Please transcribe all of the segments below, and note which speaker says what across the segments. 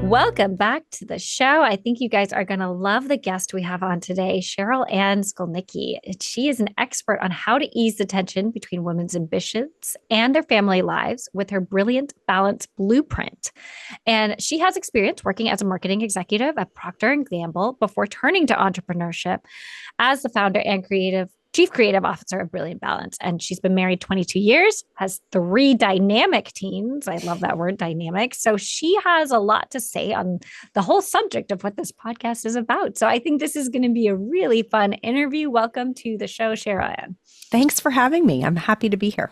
Speaker 1: Welcome back to the show. I think you guys are going to love the guest we have on today, Cherylanne Skolnicki. She is an expert on how to ease the tension between women's ambitions and their family lives with her brilliant balance blueprint. And she has experience working as a marketing executive at Procter & Gamble before turning to entrepreneurship as the founder and chief creative officer of Brilliant Balance. And she's been married 22 years, has 3 dynamic teens. I love that word, dynamic. So she has a lot to say on the whole subject of what this podcast is about. So I think this is going to be a really fun interview. Welcome to the show, Cherylanne.
Speaker 2: Thanks for having me. I'm happy to be here.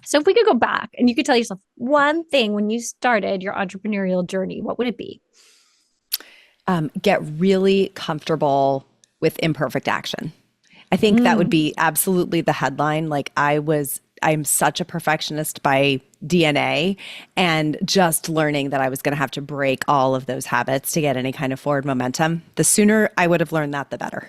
Speaker 1: So if we could go back and you could tell yourself one thing when you started your entrepreneurial journey, what would it be?
Speaker 2: Get really comfortable with imperfect action. I think that would be absolutely the headline. Like I'm such a perfectionist by DNA, and just learning that I was going to have to break all of those habits to get any kind of forward momentum. The sooner I would have learned that, the better.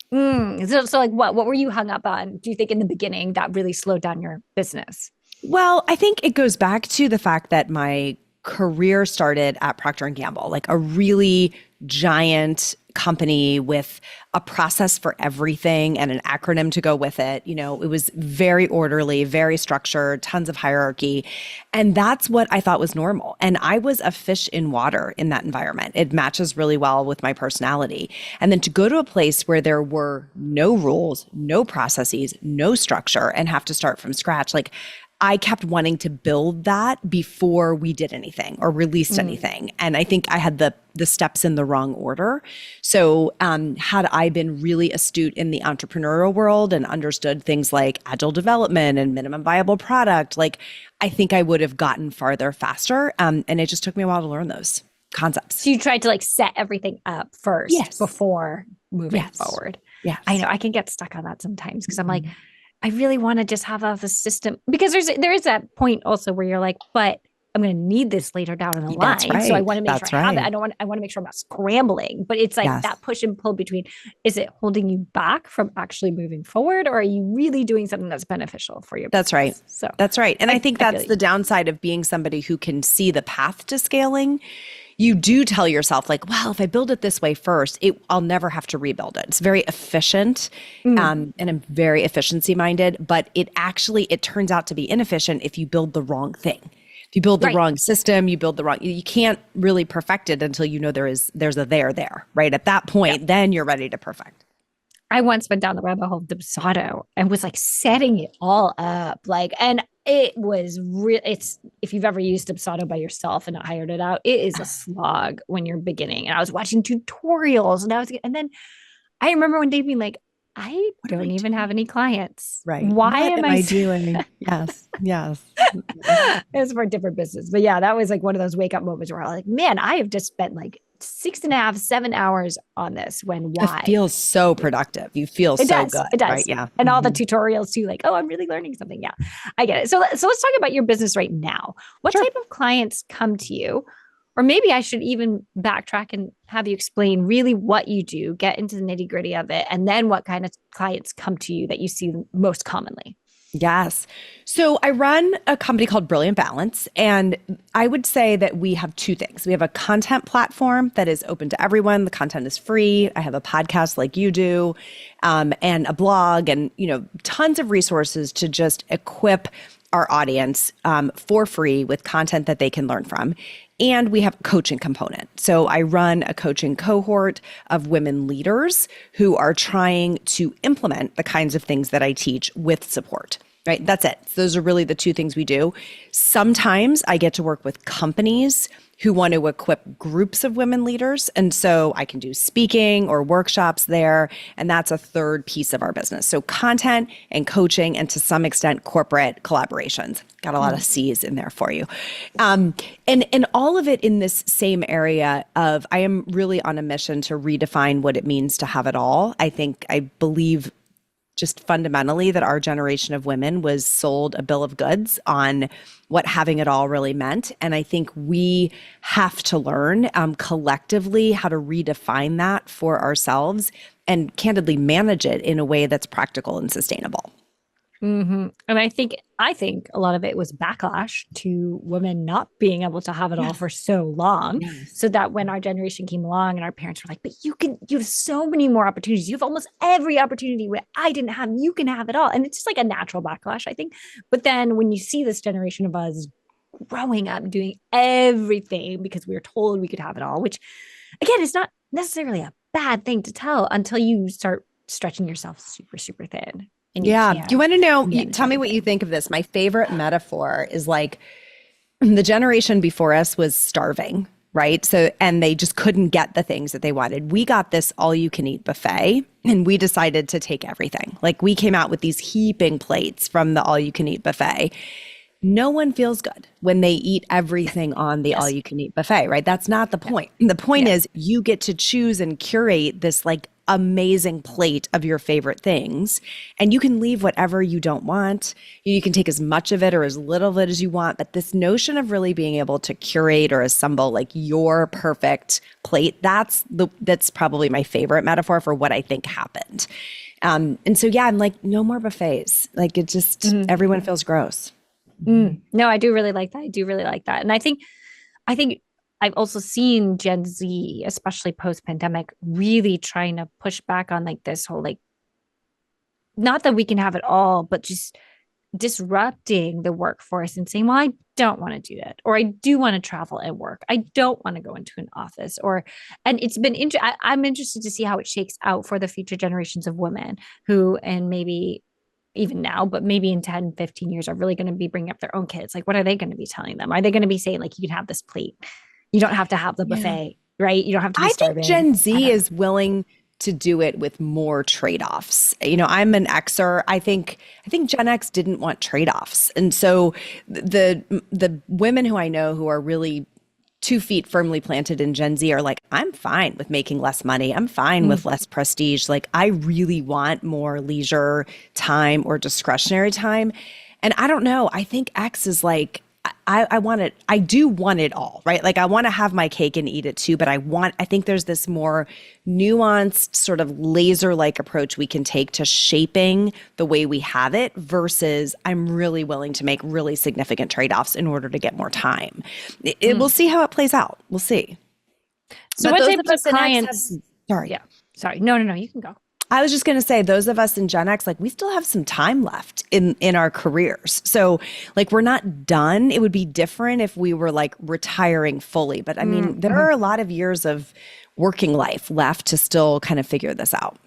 Speaker 1: So like what were you hung up on, do you think, in the beginning that really slowed down your business?
Speaker 2: Well, I think it goes back to the fact that my career started at Procter & Gamble, like a really giant company with a process for everything and an acronym to go with it. You know, it was very orderly, very structured, tons of hierarchy. And that's what I thought was normal. And I was a fish in water in that environment. It matches really well with my personality. And then to go to a place where there were no rules, no processes, no structure, and have to start from scratch, like I kept wanting to build that before we did anything or released anything. And I think I had the steps in the wrong order. So had I been really astute in the entrepreneurial world and understood things like agile development and minimum viable product, like I think I would have gotten farther faster. And it just took me a while to learn those concepts.
Speaker 1: So you tried to like set everything up first before moving forward.
Speaker 2: Yes.
Speaker 1: I know I can get stuck on that sometimes because I'm like, I really want to just have a system, because there is that point also where you're like, but I'm going to need this later down in the line.
Speaker 2: Right.
Speaker 1: So I want to make sure I have it.
Speaker 2: Right.
Speaker 1: I want to make sure I'm not scrambling, but it's like that push and pull between, is it holding you back from actually moving forward? Or are you really doing something that's beneficial for your business?
Speaker 2: That's right.
Speaker 1: So
Speaker 2: that's right. And I think that's the downside of being somebody who can see the path to scaling. You do tell yourself like, well, if I build it this way first, I'll never have to rebuild it. It's very efficient and I'm very efficiency minded, but it turns out to be inefficient if you build the wrong thing. If you build the wrong system, you can't really perfect it until you know there's a there, right? At that point, then you're ready to perfect.
Speaker 1: I once went down the rabbit hole of Dubsado and was like setting it all up. And it was real. If you've ever used Dubsado by yourself and not hired it out, it is a slog when you're beginning. And I was watching tutorials and then I remember one day being like, I don't even have any clients.
Speaker 2: Right.
Speaker 1: Why am I
Speaker 2: doing? Yes.
Speaker 1: It was for a different business. But yeah, that was like one of those wake up moments where I was like, man, I have just spent like 6.5, 7 hours on this. Why?
Speaker 2: It feels so productive. You feel good.
Speaker 1: It does.
Speaker 2: Right? Yeah.
Speaker 1: And all the tutorials too, like, oh, I'm really learning something. Yeah, I get it. So let's talk about your business right now. What type of clients come to you? Or maybe I should even backtrack and have you explain really what you do, get into the nitty gritty of it, and then what kind of clients come to you that you see most commonly.
Speaker 2: Yes. So I run a company called Brilliant Balance, and I would say that we have 2 things. We have a content platform that is open to everyone. The content is free. I have a podcast like you do, and a blog, and tons of resources to just equip our audience for free with content that they can learn from. And we have a coaching component. So I run a coaching cohort of women leaders who are trying to implement the kinds of things that I teach with support, right? That's it. Those are really the 2 things we do. Sometimes I get to work with companies who want to equip groups of women leaders. And so I can do speaking or workshops there. And that's a third piece of our business. So content and coaching, and to some extent, corporate collaborations. Got a lot of C's in there for you. And all of it in this same area of, I am really on a mission to redefine what it means to have it all. I believe just fundamentally that our generation of women was sold a bill of goods on what having it all really meant. And I think we have to learn collectively how to redefine that for ourselves and candidly manage it in a way that's practical and sustainable.
Speaker 1: And I think a lot of it was backlash to women not being able to have it all
Speaker 2: Yes.
Speaker 1: for so long.
Speaker 2: Yes.
Speaker 1: So that when our generation came along and our parents were like, but you have so many more opportunities. You have almost every opportunity what I didn't have. You can have it all. And it's just like a natural backlash, I think. But then when you see this generation of us growing up doing everything because we were told we could have it all, which again is not necessarily a bad thing to tell until you start stretching yourself super, super thin and you
Speaker 2: Yeah. You
Speaker 1: can't
Speaker 2: want to know,
Speaker 1: manage
Speaker 2: tell me what you
Speaker 1: everything.
Speaker 2: think of this. My favorite metaphor is like the generation before us was starving, right? So, and they just couldn't get the things that they wanted. We got this all you can eat buffet and we decided to take everything. Like we came out with these heaping plates from the all you can eat buffet. No one feels good when they eat everything on the all
Speaker 1: Yes.
Speaker 2: you can eat buffet, right? That's not the
Speaker 1: Yeah.
Speaker 2: point. The point
Speaker 1: Yeah.
Speaker 2: is you get to choose and curate this like amazing plate of your favorite things and you can leave whatever you don't want. You can take as much of it or as little of it as you want, but this notion of really being able to curate or assemble like your perfect plate, that's probably my favorite metaphor for what I think happened. And so yeah, I'm like no more buffets. Like it just
Speaker 1: Mhm.
Speaker 2: everyone feels gross.
Speaker 1: No, I do really like that. I do really like that. And I think I've also seen Gen Z, especially post pandemic, really trying to push back on like this whole like not that we can have it all, but just disrupting the workforce and saying, well, I don't want to do that, or I do want to travel and work. I don't want to go into an office, and it's been, I'm interested to see how it shakes out for the future generations of women who, and maybe even now, but maybe in 10, 15 years are really going to be bringing up their own kids. Like, what are they going to be telling them? Are they going to be saying like, you can have this plate? You don't have to have the
Speaker 2: Yeah.
Speaker 1: buffet, right? You don't have to be
Speaker 2: I think
Speaker 1: starving.
Speaker 2: Gen
Speaker 1: I
Speaker 2: Z
Speaker 1: don't know.
Speaker 2: is willing to do it with more trade-offs. You know, I'm an Xer. I think Gen X didn't want trade-offs. And so the women who I know who are really 2 feet firmly planted in Gen Z are like, I'm fine with making less money. I'm fine
Speaker 1: Mm,
Speaker 2: with less prestige. Like, I really want more leisure time or discretionary time. And I don't know. I think X is like, I want it. I do want it all, right? Like, I want to have my cake and eat it too. But I think there's this more nuanced, sort of laser like approach we can take to shaping the way we have it versus I'm really willing to make really significant trade offs in order to get more time. We'll
Speaker 1: mm.
Speaker 2: see how it plays out. We'll see.
Speaker 1: So
Speaker 2: But
Speaker 1: what
Speaker 2: those
Speaker 1: types
Speaker 2: of
Speaker 1: of
Speaker 2: us in X have,
Speaker 1: clients?
Speaker 2: sorry,
Speaker 1: Yeah. Sorry. No, no, no. You can go.
Speaker 2: I was just going to say, those of us in Gen X, like we still have some time left in our careers. So like we're not done. It would be different if we were like retiring fully. But I mean, there are
Speaker 1: Mhm.
Speaker 2: a lot of years of working life left to still kind of figure this out.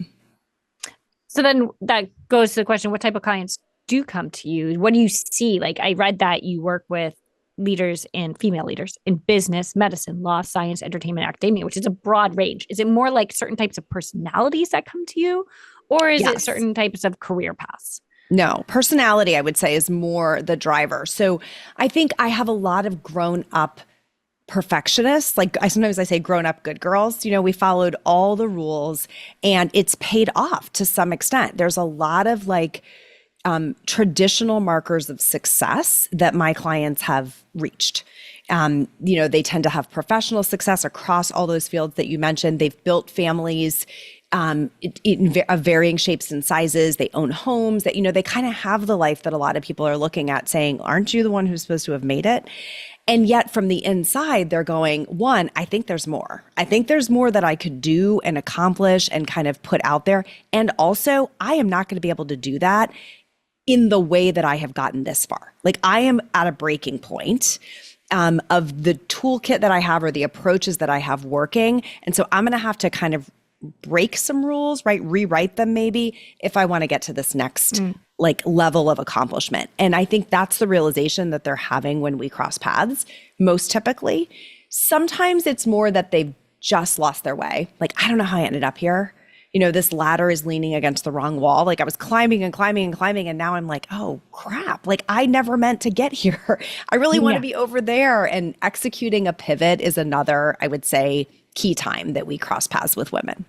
Speaker 1: So then that goes to the question, what type of clients do come to you? What do you see? Like I read that you work with leaders and female leaders in business, medicine, law, science, entertainment, academia, which is a broad range. Is it more like certain types of personalities that come to you, or is it
Speaker 2: Yes.
Speaker 1: certain types of career paths?
Speaker 2: No, personality, I would say, is more the driver. So I think I have a lot of grown up perfectionists. Like I say grown up good girls. You know, we followed all the rules and it's paid off to some extent. There's a lot of like traditional markers of success that my clients have reached. You know, they tend to have professional success across all those fields that you mentioned. They've built families of varying shapes and sizes. They own homes that, you know, they kind of have the life that a lot of people are looking at saying, aren't you the one who's supposed to have made it? And yet from the inside, they're going, one, I think there's more. I think there's more that I could do and accomplish and kind of put out there. And also, I am not going to be able to do that in the way that I have gotten this far. Like I am at a breaking point of the toolkit that I have or the approaches that I have working. And so I'm going to have to kind of break some rules, right? Rewrite them maybe if I want to get to this next
Speaker 1: Mm.
Speaker 2: like level of accomplishment. And I think that's the realization that they're having when we cross paths most typically. Sometimes it's more that they've just lost their way. Like, I don't know how I ended up here. You know, this ladder is leaning against the wrong wall. Like I was climbing and climbing and climbing. And now I'm like, oh crap. Like I never meant to get here. I really want to
Speaker 1: Yeah.
Speaker 2: be over there. And executing a pivot is another, I would say, key time that we cross paths with women.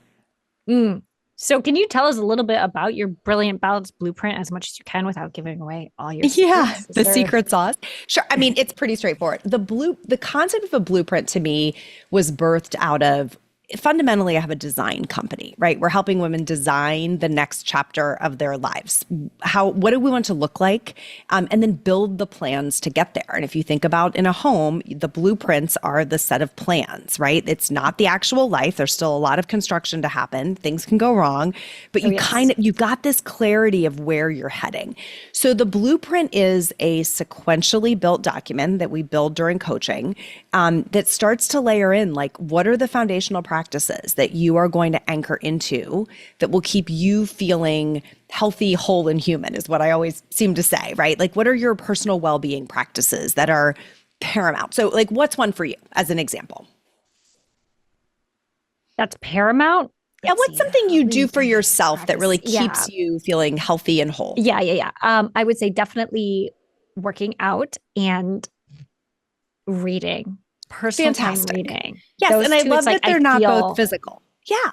Speaker 1: Mm. So can you tell us a little bit about your brilliant balance blueprint as much as you can without giving away all your
Speaker 2: Yeah,
Speaker 1: secrets? Is
Speaker 2: the
Speaker 1: there
Speaker 2: secret sauce. Sure. I mean, it's pretty straightforward. The concept of a blueprint to me was birthed out of fundamentally, I have a design company, right? We're helping women design the next chapter of their lives. What do we want to look like? And then build the plans to get there. And if you think about in a home, the blueprints are the set of plans, right? It's not the actual life. There's still a lot of construction to happen. Things can go wrong, but you've got this clarity of where you're heading. So the blueprint is a sequentially built document that we build during coaching that starts to layer in, like, what are the foundational practices that you are going to anchor into that will keep you feeling healthy, whole, and human, is what I always seem to say, right? Like, what are your personal well-being practices that are paramount? So, like, what's one for you as an example?
Speaker 1: That's paramount.
Speaker 2: What's something you do for yourself that really keeps you feeling healthy and whole?
Speaker 1: Yeah. I would say definitely working out and reading. Personal time reading.
Speaker 2: Yes, those and I love that they're not both physical. Yeah.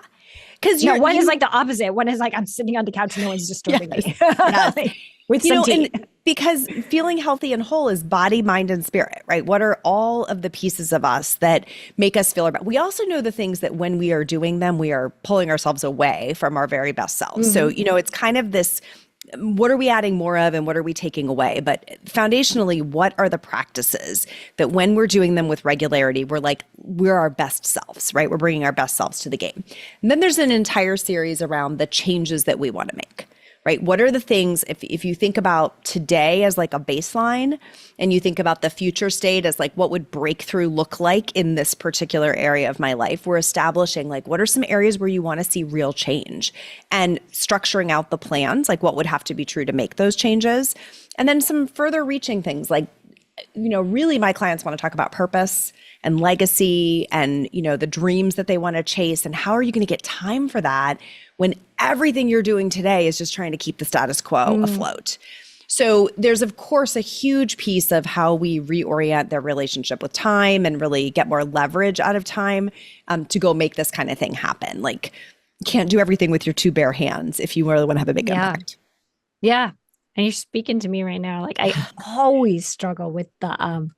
Speaker 2: Because
Speaker 1: one is like the opposite. One is like, I'm sitting on the couch and no one's disturbing me. Yes. With some tea.
Speaker 2: Because feeling healthy and whole is body, mind, and spirit, right? What are all of the pieces of us that make us feel better? We also know the things that when we are doing them, we are pulling ourselves away from our very best selves. So, it's kind of this, what are we adding more of and what are we taking away? But foundationally, what are the practices that when we're doing them with regularity, we're our best selves, right? We're bringing our best selves to the game. And then there's an entire series around the changes that we want to make, right? What are the things, if you think about today as like a baseline and you think about the future state as like, what would breakthrough look like in this particular area of my life? We're establishing like, what are some areas where you want to see real change and structuring out the plans, like what would have to be true to make those changes. And then some further reaching things like, really my clients want to talk about purpose and legacy and, the dreams that they want to chase. And how are you going to get time for that when everything you're doing today is just trying to keep the status quo afloat? So there's, of course, a huge piece of how we reorient their relationship with time and really get more leverage out of time to go make this kind of thing happen. Like, you can't do everything with your two bare hands if you really want to have a big impact.
Speaker 1: Yeah. And you're speaking to me right now. Like, I always struggle with the,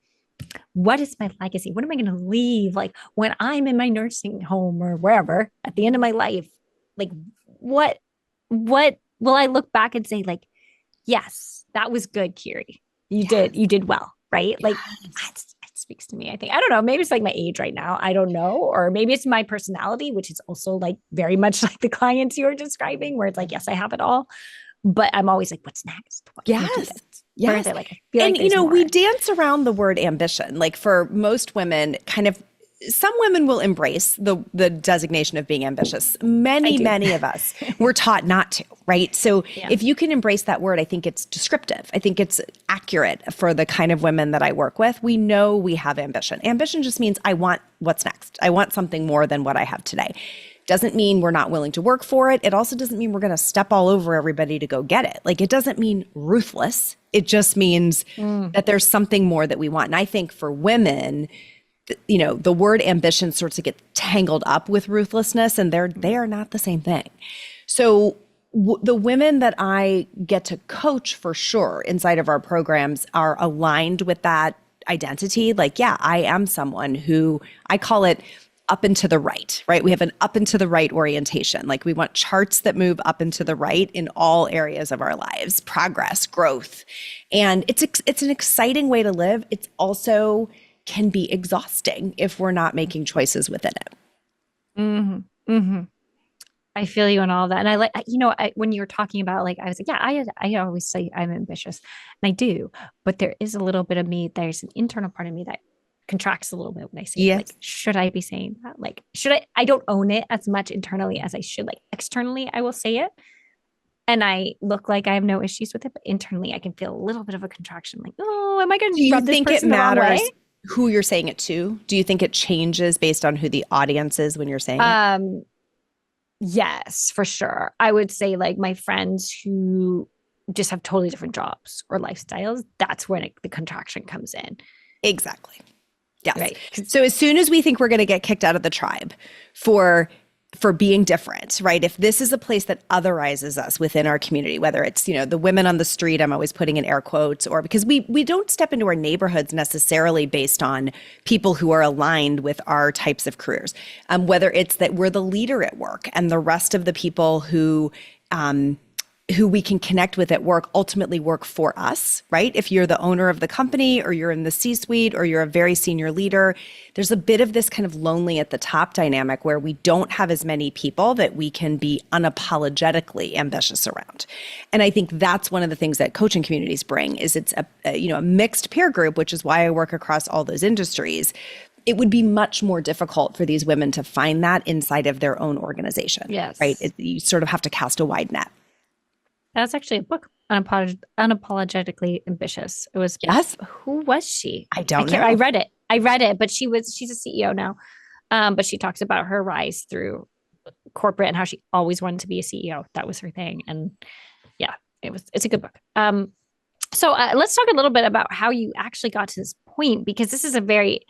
Speaker 1: what is my legacy? What am I going to leave? Like, when I'm in my nursing home or wherever at the end of my life, like, what will I look back and say, like, yes, that was good, Kiri. You did well, right? Like, it speaks to me. I think, I don't know, maybe it's like my age right now. I don't know. Or maybe it's my personality, which is also like very much like the clients you're describing, where it's like, yes, I have it all. But I'm always like, what's next? What can I do next?
Speaker 2: Yes.
Speaker 1: Like, I feel like
Speaker 2: we dance around the word ambition. Like, for most women, some women will embrace the designation of being ambitious. Many of us were taught not to, right? So if you can embrace that word, I think it's descriptive. I think it's accurate for the kind of women that I work with. We know we have ambition. Ambition just means I want what's next. I want something more than what I have today. Doesn't mean we're not willing to work for it. It also doesn't mean we're going to step all over everybody to go get it. Like, it doesn't mean ruthless. It just means that there's something more that we want. And I think for women, the word ambition starts to get tangled up with ruthlessness, and they are not the same thing. So the women that I get to coach for sure inside of our programs are aligned with that identity. Like, I am someone who, I call it up and to the right, right? We have an up and to the right orientation. Like, we want charts that move up and to the right in all areas of our lives, progress, growth. And it's an exciting way to live. It's also can be exhausting if we're not making choices within it.
Speaker 1: I feel you on all of that. And I like, when you were talking about, like, I was like, I always say I'm ambitious, and I do, but there is a little bit of me. There's an internal part of me that contracts a little bit when I say, like, should I be saying that? Like, I don't own it as much internally as I should. Like, externally, I will say it, and I look like I have no issues with it, but internally I can feel a little bit of a contraction. Like, oh, am I going to rub this person the wrong way? Do you think it matters
Speaker 2: who you're saying it to? Do you think it changes based on who the audience is when you're saying it?
Speaker 1: Yes, for sure. I would say, like, my friends who just have totally different jobs or lifestyles, that's when the contraction comes in.
Speaker 2: Exactly. Yes.
Speaker 1: Right.
Speaker 2: So as soon as we think we're going to get kicked out of the tribe for for being different, right? If this is a place that otherizes us within our community, whether it's, the women on the street, I'm always putting in air quotes, or because we don't step into our neighborhoods necessarily based on people who are aligned with our types of careers. Whether it's that we're the leader at work and the rest of the people who we can connect with at work ultimately work for us, right? If you're the owner of the company or you're in the C-suite or you're a very senior leader, there's a bit of this kind of lonely at the top dynamic where we don't have as many people that we can be unapologetically ambitious around. And I think that's one of the things that coaching communities bring is it's a mixed peer group, which is why I work across all those industries. It would be much more difficult for these women to find that inside of their own organization,
Speaker 1: yes.
Speaker 2: right? You sort of have to cast a wide net.
Speaker 1: That's actually a book, Unapologetically Ambitious. It was,
Speaker 2: yes.
Speaker 1: Who was she?
Speaker 2: I don't know.
Speaker 1: I read it, but she's a CEO now. But she talks about her rise through corporate and how she always wanted to be a CEO. That was her thing. And yeah, it's a good book. So let's talk a little bit about how you actually got to this point, because this is a very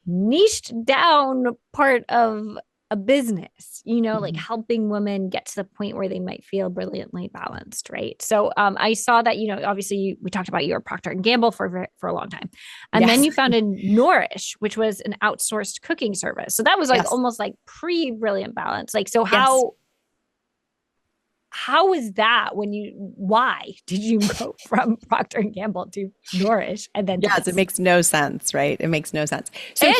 Speaker 1: niched down part of a business, like helping women get to the point where they might feel brilliantly balanced, right? So I saw that, obviously we talked about you were Procter and Gamble for a long time. And then you founded Nourish, which was an outsourced cooking service. So that was like almost like pre-Brilliant Balance. Like, so how was that why did you go from Procter and Gamble to Nourish and then
Speaker 2: it makes no sense, right? It makes no sense. So
Speaker 1: and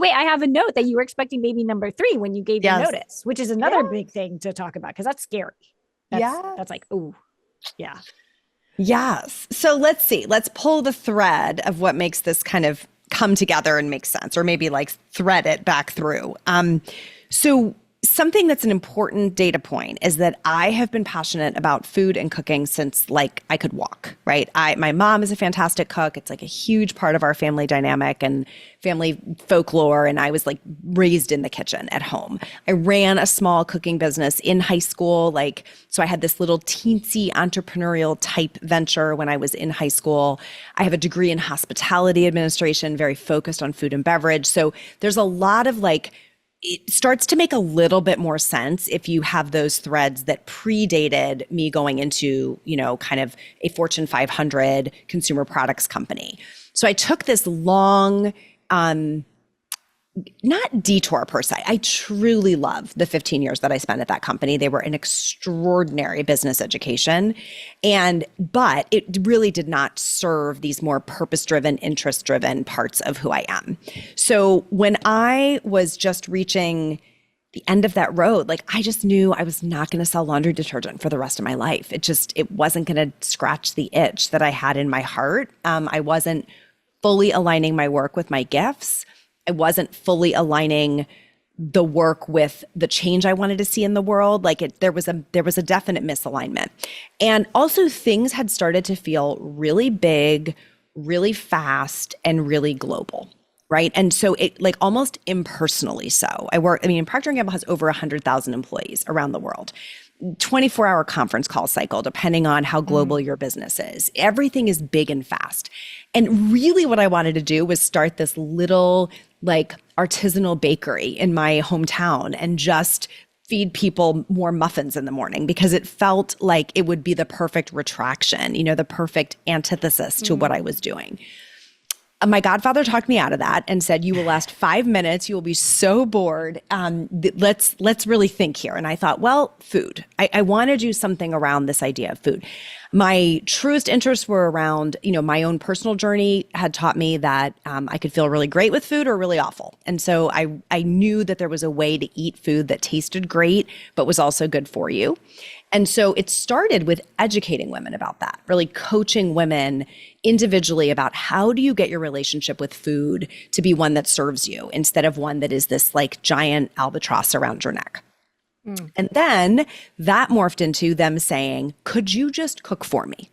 Speaker 1: wait, I have a note that you were expecting baby number 3 when you gave your notice, which is another big thing to talk about because that's scary. That's like, oh, yeah. Yes.
Speaker 2: So let's see. Let's pull the thread of what makes this kind of come together and make sense, or maybe like thread it back through. So something that's an important data point is that I have been passionate about food and cooking since like I could walk, right? My mom is a fantastic cook. It's like a huge part of our family dynamic and family folklore. And I was like raised in the kitchen at home. I ran a small cooking business in high school. So I had this little teensy entrepreneurial type venture when I was in high school. I have a degree in hospitality administration, very focused on food and beverage. So there's a lot of it starts to make a little bit more sense if you have those threads that predated me going into, kind of a Fortune 500 consumer products company. So I took this long, not detour per se. I truly love the 15 years that I spent at that company. They were an extraordinary business education. But it really did not serve these more purpose-driven, interest-driven parts of who I am. So when I was just reaching the end of that road, I just knew I was not going to sell laundry detergent for the rest of my life. It wasn't going to scratch the itch that I had in my heart. I wasn't fully aligning my work with my gifts. I wasn't fully aligning the work with the change I wanted to see in the world. There was a definite misalignment. And also things had started to feel really big, really fast, and really global, right? And so it almost impersonally so. Procter & Gamble has over 100,000 employees around the world. 24-hour conference call cycle, depending on how global your business is. Everything is big and fast. And really what I wanted to do was start this little artisanal bakery in my hometown and just feed people more muffins in the morning because it felt like it would be the perfect retraction, the perfect antithesis to what I was doing. My godfather talked me out of that and said, you will last 5 minutes. You will be so bored. Let's really think here. And I thought, well, food. I want to do something around this idea of food. My truest interests were around, my own personal journey had taught me that I could feel really great with food or really awful. And so I knew that there was a way to eat food that tasted great, but was also good for you. And so it started with educating women about that, really coaching women individually about how do you get your relationship with food to be one that serves you instead of one that is this giant albatross around your neck. And then that morphed into them saying, could you just cook for me?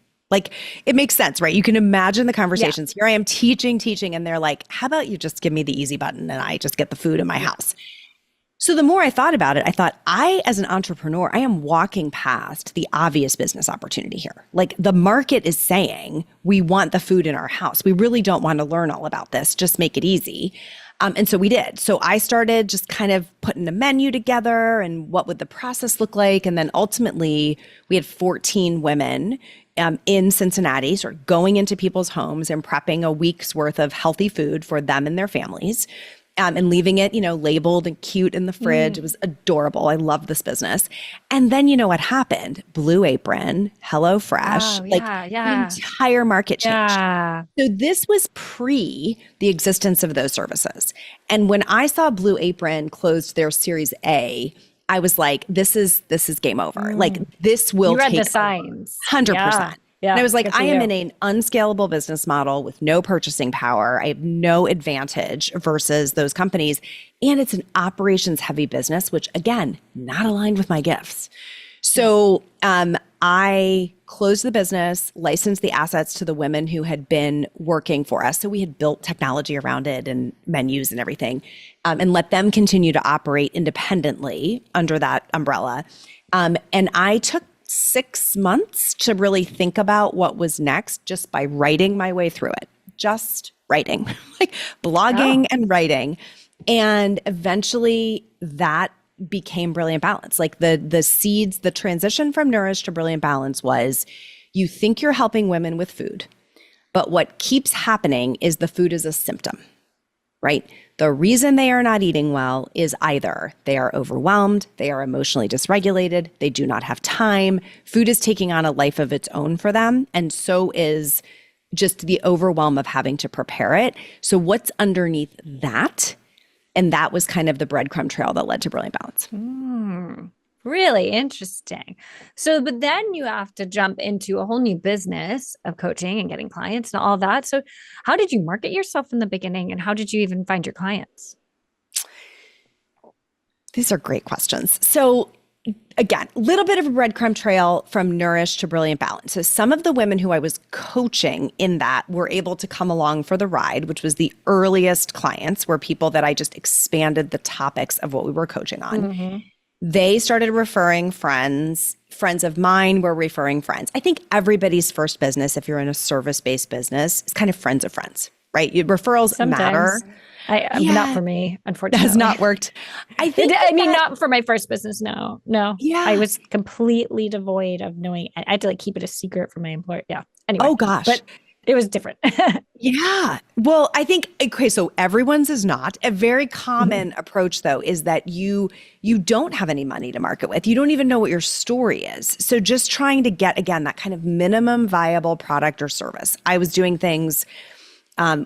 Speaker 2: It makes sense, right? You can imagine the conversations. Yeah. Here I am teaching, and they're like, how about you just give me the easy button and I just get the food in my house? So the more I thought about it, I thought, as an entrepreneur, I am walking past the obvious business opportunity here. The market is saying, we want the food in our house. We really don't want to learn all about this. Just make it easy. And so we did. So I started just kind of putting a menu together and what would the process look like. And then ultimately, we had 14 women in Cincinnati, sort of going into people's homes and prepping a week's worth of healthy food for them and their families. And leaving it, labeled and cute in the fridge. It was adorable. I love this business. And then what happened? Blue Apron, HelloFresh, the entire market changed.
Speaker 1: Yeah.
Speaker 2: So this was pre the existence of those services. And when I saw Blue Apron closed their Series A, I was like, this is game over. Like this will take
Speaker 1: You read the signs.
Speaker 2: 100%.
Speaker 1: Yeah,
Speaker 2: And I was like, I am
Speaker 1: you.
Speaker 2: in an unscalable business model with no purchasing power. I have no advantage versus those companies. And it's an operations heavy business, which again, not aligned with my gifts. So I closed the business, licensed the assets to the women who had been working for us. So we had built technology around it and menus and everything, and let them continue to operate independently under that umbrella. And I took 6 months to really think about what was next just by writing my way through it. Just writing, like blogging and writing. And eventually that became Brilliant Balance. Like the seeds, the transition from Nourish to Brilliant Balance was you think you're helping women with food, but what keeps happening is the food is a symptom, right? The reason they are not eating well is either they are overwhelmed, they are emotionally dysregulated, they do not have time. Food is taking on a life of its own for them, and so is just the overwhelm of having to prepare it. So what's underneath that? And that was kind of the breadcrumb trail that led to Brilliant Balance.
Speaker 1: Really interesting. So, but then you have to jump into a whole new business of coaching and getting clients and all that. So how did you market yourself in the beginning and how did you even find your clients?
Speaker 2: These are great questions. So again, a little bit of a breadcrumb trail from Nourish to Brilliant Balance. So some of the women who I was coaching in that were able to come along for the ride, which was the earliest clients were people that I just expanded the topics of what we were coaching on. They started referring friends. Friends of mine were referring friends. I think everybody's first business, if you're in a service-based business, is kind of friends of friends, right? Referrals matter.
Speaker 1: Not for me, unfortunately.
Speaker 2: Has not worked.
Speaker 1: I mean, not for my first business. No.
Speaker 2: Yeah.
Speaker 1: I was completely devoid of knowing. I had to keep it a secret from my employer. Yeah. Anyway.
Speaker 2: Oh gosh.
Speaker 1: But it was different.
Speaker 2: Yeah. Well, I think, okay, so everyone's is not. A very common approach though is that you don't have any money to market with. You don't even know what your story is. So just trying to get, again, that kind of minimum viable product or service. I was doing things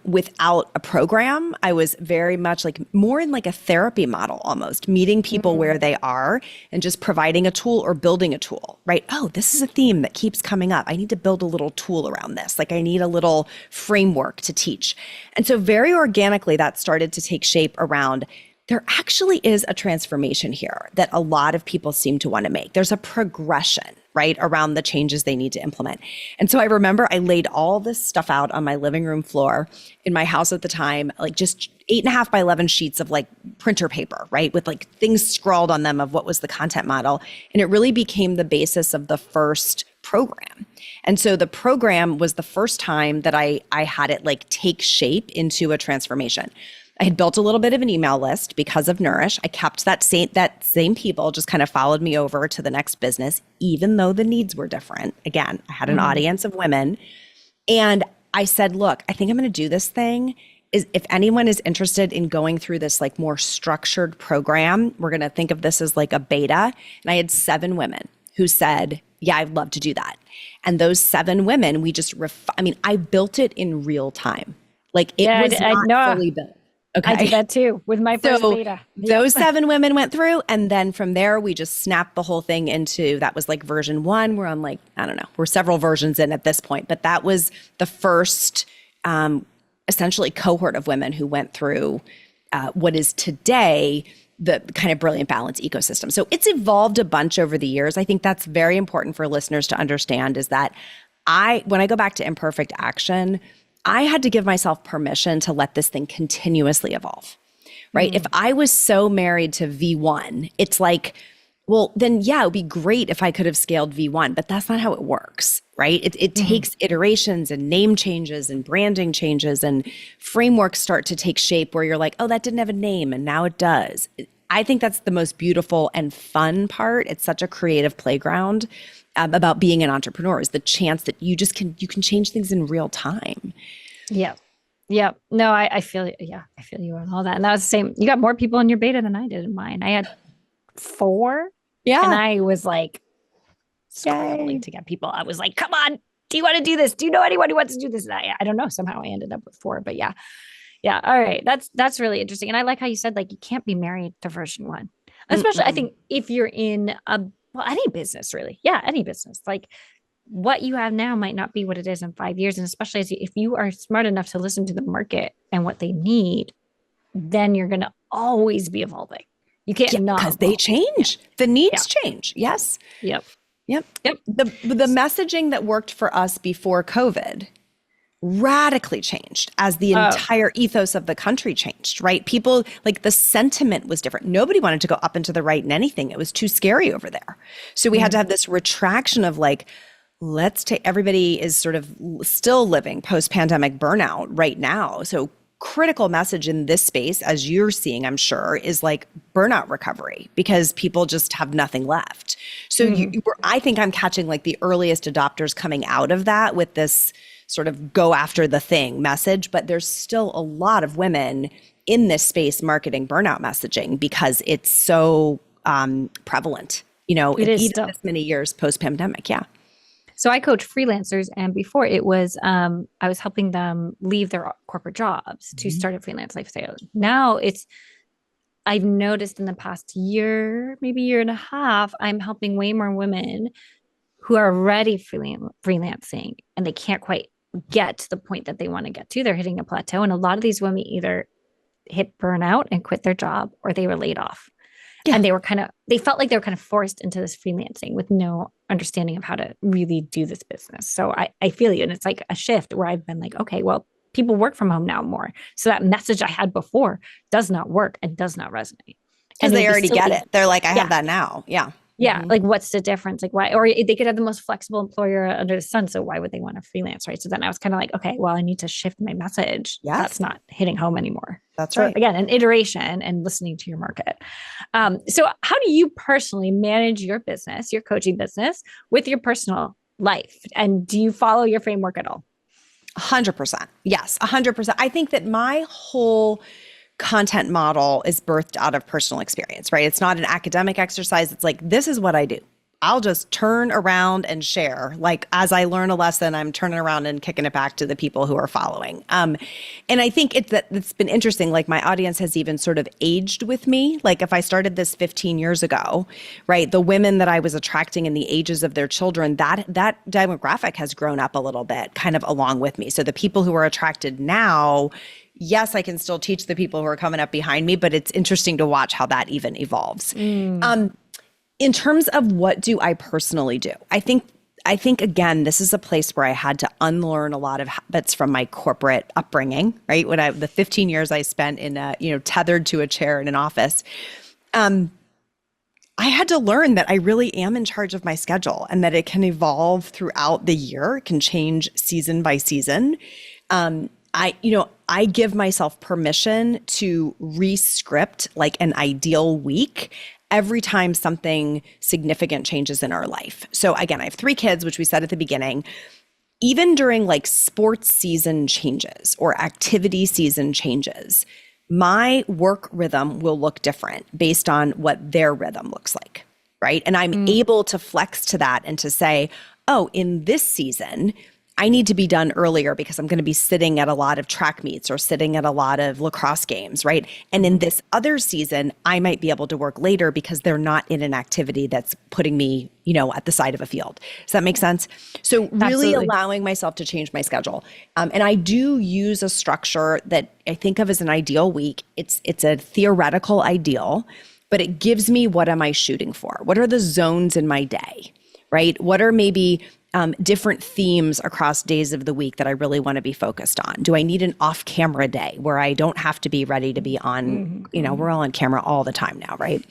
Speaker 2: without a program. I was very much like more in like a therapy model almost, meeting people where they are and just providing a tool or building a tool, right? Oh, this is a theme that keeps coming up. I need to build a little tool around this. Like I need a little framework to teach. And so very organically that started to take shape around there actually is a transformation here that a lot of people seem to want to make. There's a progression, right, around the changes they need to implement. And so I remember I laid all this stuff out on my living room floor in my house at the time, like just 8.5 by 11 sheets of like printer paper, right, with like things scrawled on them of what was the content model. And it really became the basis of the first program. And so the program was the first time that I had it like take shape into a transformation. I had built a little bit of an email list because of Nourish. I kept that same people just kind of followed me over to the next business, even though the needs were different. Again, I had an audience of women. And I said, look, I think I'm going to do this thing. Is if anyone is interested in going through this like more structured program, we're going to think of this as like a beta. And I had 7 women who said, yeah, I'd love to do that. And those 7 women, we just, I built it in real time. Like it was not fully built. Okay.
Speaker 1: I did that too with my first beta.
Speaker 2: Those 7 women went through. And then from there, we just snapped the whole thing into, that was like version 1. We're on like, I don't know, we're several versions in at this point. But that was the first essentially cohort of women who went through what is today the kind of Brilliant Balance ecosystem. So it's evolved a bunch over the years. I think that's very important for listeners to understand is that when I go back to imperfect action, I had to give myself permission to let this thing continuously evolve, right? If I was so married to V1, it's like Well, then, yeah, it would be great if I could have scaled V1, but that's not how it works, right? It
Speaker 1: Mhm.
Speaker 2: takes iterations and name changes and branding changes and frameworks start to take shape where you're like, oh, that didn't have a name and now it does. I think that's the most beautiful and fun part. It's such a creative playground about being an entrepreneur is the chance that you can change things in real time.
Speaker 1: Yeah. Yeah. No, I feel, yeah, I feel you on all that. And that was the same. You got more people in your beta than I did in mine. I had four and
Speaker 2: Yeah.
Speaker 1: I was like scrambling
Speaker 2: Yay.
Speaker 1: to get people. I was like, come on. Do you want to do this? Do you know anyone who wants to do this? And I don't know. Somehow I ended up with four, but yeah. Yeah. All right. That's really interesting. And I like how you said, like, you can't be married to version one, especially I
Speaker 2: Mm-mm.
Speaker 1: think if you're in well, any business really. Yeah. Any business. Like, what you have now might not be what it is in 5 years. And especially if you are smart enough to listen to the market and what they need, then you're going to always be evolving. You can't
Speaker 2: Yeah,
Speaker 1: not
Speaker 2: because they
Speaker 1: evolve. Yeah.
Speaker 2: change. The
Speaker 1: Yeah.
Speaker 2: needs change. Yes.
Speaker 1: Yep.
Speaker 2: Yep.
Speaker 1: Yep.
Speaker 2: The messaging that worked for us before COVID radically changed as the
Speaker 1: Oh,
Speaker 2: entire ethos of the country changed, right? People like the sentiment was different. Nobody wanted to go up and to the right in anything. It was too scary over there. So we had to
Speaker 1: mm,
Speaker 2: have this retraction of like, let's take everybody is sort of still living post-pandemic burnout right now. So critical message in this space, as you're seeing, I'm sure, is like burnout recovery because people just have nothing left. So
Speaker 1: mhm.
Speaker 2: I think I'm catching like the earliest adopters coming out of that with this sort of go after the thing message, but there's still a lot of women in this space marketing burnout messaging because it's so prevalent,
Speaker 1: It is
Speaker 2: even
Speaker 1: still.
Speaker 2: this many years post-pandemic. Yeah.
Speaker 1: So I coach freelancers, and before it was, I was helping them leave their corporate jobs to
Speaker 2: Mhm.
Speaker 1: start a freelance lifestyle. Now it's, I've noticed in the past year, maybe year and a half, I'm helping way more women who are already freelancing and they can't quite get to the point that they want to get to. They're hitting a plateau. And a lot of these women either hit burnout and quit their job or they were laid off.
Speaker 2: Yeah.
Speaker 1: And they felt like they were kind of forced into this freelancing with no understanding of how to really do this business. So I feel you. And it's like a shift where I've been like, okay, well, people work from home now more. So that message I had before does not work and does not resonate.
Speaker 2: Because
Speaker 1: And it would
Speaker 2: they
Speaker 1: be
Speaker 2: already get
Speaker 1: silly.
Speaker 2: it. They're like, I have
Speaker 1: Yeah.
Speaker 2: that now. Yeah.
Speaker 1: Yeah,
Speaker 2: Hmm.
Speaker 1: like what's the difference? Like why? Or they could have the most flexible employer under the sun. So why would they want to freelance, right? So then I was kind of like, okay, well, I need to shift my message. That's
Speaker 2: Yes,
Speaker 1: not hitting home anymore.
Speaker 2: that's
Speaker 1: So
Speaker 2: right.
Speaker 1: again, an iteration and listening to your market. So how do you personally manage your business, your coaching business, with your personal life? And do you follow your framework at all?
Speaker 2: 100%. Yes, 100%. I think that my whole content model is birthed out of personal experience, right? It's not an academic exercise. It's like, this is what I do. I'll just turn around and share. Like, as I learn a lesson, I'm turning around and kicking it back to the people who are following. And I think it's been interesting. Like, my audience has even sort of aged with me. Like, if I started this 15 years ago, right, the women that I was attracting in the ages of their children, that demographic has grown up a little bit, kind of along with me. So the people who are attracted now, yes, I can still teach the people who are coming up behind me, but it's interesting to watch how that even evolves.
Speaker 1: Mm,
Speaker 2: In terms of what do I personally do, I think again, this is a place where I had to unlearn a lot of habits from my corporate upbringing, right? The 15 years I spent in tethered to a chair in an office, I had to learn that I really am in charge of my schedule and that it can evolve throughout the year. It can change season by season. I give myself permission to re-script like an ideal week every time something significant changes in our life. So again, I have 3 kids, which we said at the beginning. Even during like sports season changes or activity season changes, my work rhythm will look different based on what their rhythm looks like, right? And I'm
Speaker 1: mm,
Speaker 2: able to flex to that and to say, oh, in this season, I need to be done earlier because I'm going to be sitting at a lot of track meets or sitting at a lot of lacrosse games, right? And in
Speaker 1: mhm.
Speaker 2: this other season, I might be able to work later because they're not in an activity that's putting me, at the side of a field. Does that make sense? So really
Speaker 1: Absolutely.
Speaker 2: allowing myself to change my schedule. And I do use a structure that I think of as an ideal week. It's a theoretical ideal, but it gives me what am I shooting for? What are the zones in my day, right? What are maybe different themes across days of the week that I really want to be focused on? Do I need an off-camera day where I don't have to be ready to be on, we're all on camera all the time now, right?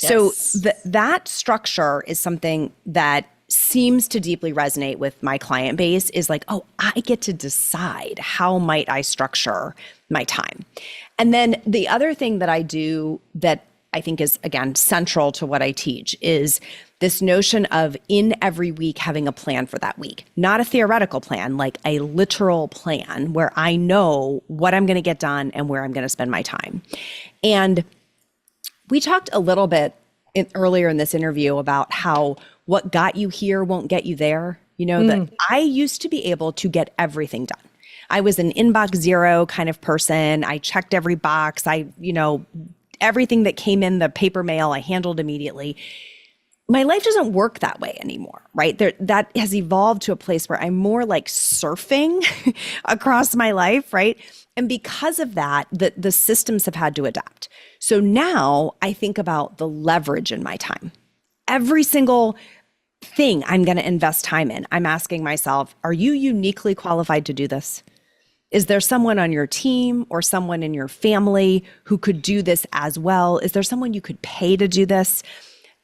Speaker 1: Yes.
Speaker 2: So that structure is something that seems to deeply resonate with my client base, is like, oh, I get to decide how might I structure my time. And then the other thing that I do that I think is, again, central to what I teach is this notion of in every week having a plan for that week, not a theoretical plan, like a literal plan where I know what I'm going to get done and where I'm going to spend my time. And we talked a little bit earlier in this interview about how what got you here won't get you there. That I used to be able to get everything done. I was an inbox zero kind of person. I checked every box. Everything that came in the paper mail, I handled immediately. My life doesn't work that way anymore, right? That has evolved to a place where I'm more like surfing across my life, right? And because of that, the systems have had to adapt. So now I think about the leverage in my time. Every single thing I'm going to invest time in, I'm asking myself, are you uniquely qualified to do this? Is there someone on your team or someone in your family who could do this as well? Is there someone you could pay to do this?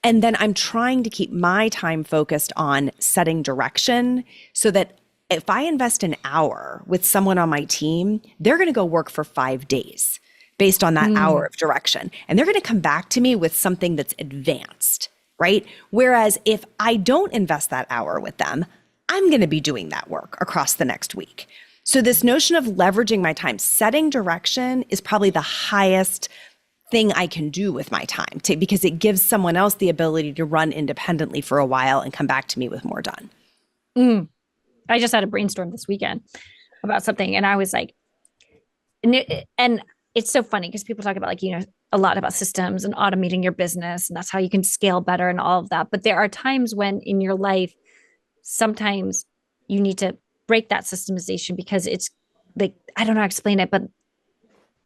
Speaker 2: And then I'm trying to keep my time focused on setting direction so that if I invest an hour with someone on my team, they're going to go work for 5 days based on that hour of direction. And they're going to come back to me with something that's advanced, right? Whereas if I don't invest that hour with them, I'm going to be doing that work across the next week. So this notion of leveraging my time, setting direction is probably the highest thing I can do with my time because it gives someone else the ability to run independently for a while and come back to me with more done.
Speaker 1: I just had a brainstorm this weekend about something, and I was like, and it's so funny because people talk about like, a lot about systems and automating your business, and that's how you can scale better and all of that. But there are times when in your life, sometimes you need to break that systemization because it's like, I don't know how to explain it, but